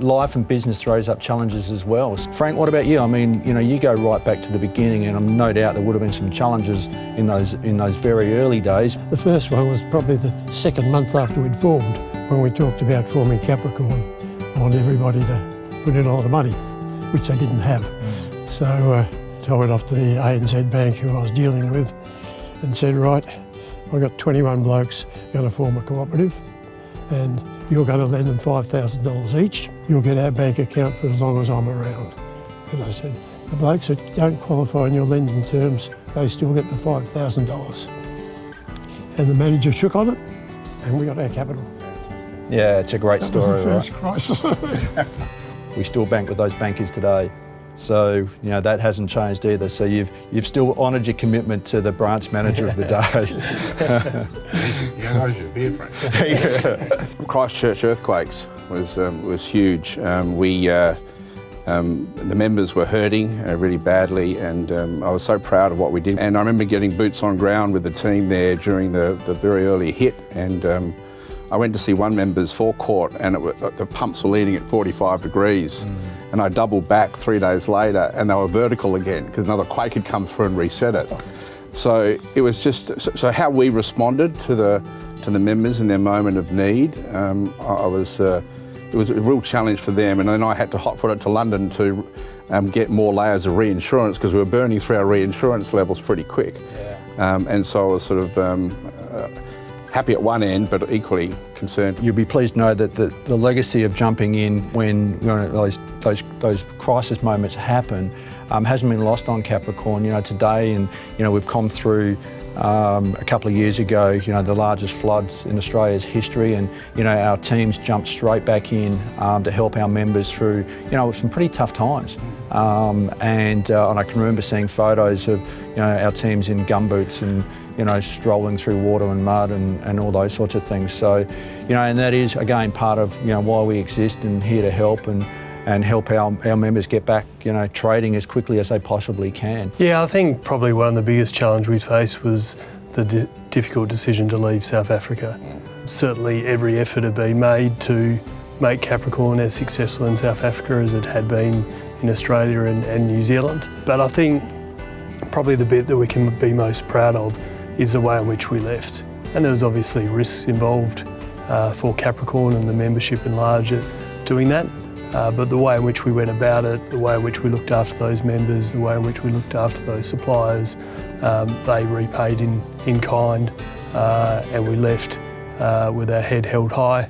life and business throws up challenges as well. Frank, what about you? I mean, you know, you go right back to the beginning, and I'm no doubt there would have been some challenges in those very early days. The first one was probably the second month after we'd formed, when we talked about forming Capricorn. I wanted everybody to put in a lot of money, which they didn't have. So I went off to the ANZ bank who I was dealing with and said, right, I've got 21 blokes going to form a cooperative, and you're going to lend them $5,000 each. You'll get our bank account for as long as I'm around. And I said, the blokes that don't qualify in your lending terms, they still get the $5,000. And the manager shook on it, and we got our capital. Yeah, it's a great story. That was the first crisis. We still bank with those bankers today. So, you know, that hasn't changed either. So you've still honoured your commitment to the branch manager of the day. Yeah, knows your beer, Frank. Christchurch earthquakes was huge. The members were hurting really badly, and I was so proud of what we did. And I remember getting boots on ground with the team there during the very early hit, and I went to see one member's forecourt, and the pumps were leaning at 45 degrees. And I doubled back 3 days later, and they were vertical again because another quake had come through and reset it. So it was just so how we responded to the members in their moment of need. It was a real challenge for them, and then I had to hotfoot it to London to get more layers of reinsurance because we were burning through our reinsurance levels pretty quick. Yeah. And so I was sort of happy at one end, but equally concerned. You'll be pleased to know that the legacy of jumping in when those crisis moments happen hasn't been lost on Capricorn. You know, today, and you know, we've come through a couple of years ago, you know, the largest floods in Australia's history, and you know, our teams jumped straight back in to help our members through, you know, some pretty tough times. And I can remember seeing photos of, you know, our teams in gumboots and, you know, strolling through water and mud and all those sorts of things. So, you know, and that is, again, part of, you know, why we exist and here to help and help our members get back, you know, trading as quickly as they possibly can. Yeah, I think probably one of the biggest challenges we faced was the difficult decision to leave South Africa. Certainly every effort had been made to make Capricorn as successful in South Africa as it had been in Australia and New Zealand. But I think probably the bit that we can be most proud of is the way in which we left. And there was obviously risks involved for Capricorn and the membership in large at doing that. But the way in which we went about it, the way in which we looked after those members, the way in which we looked after those suppliers, they repaid in kind, and we left with our head held high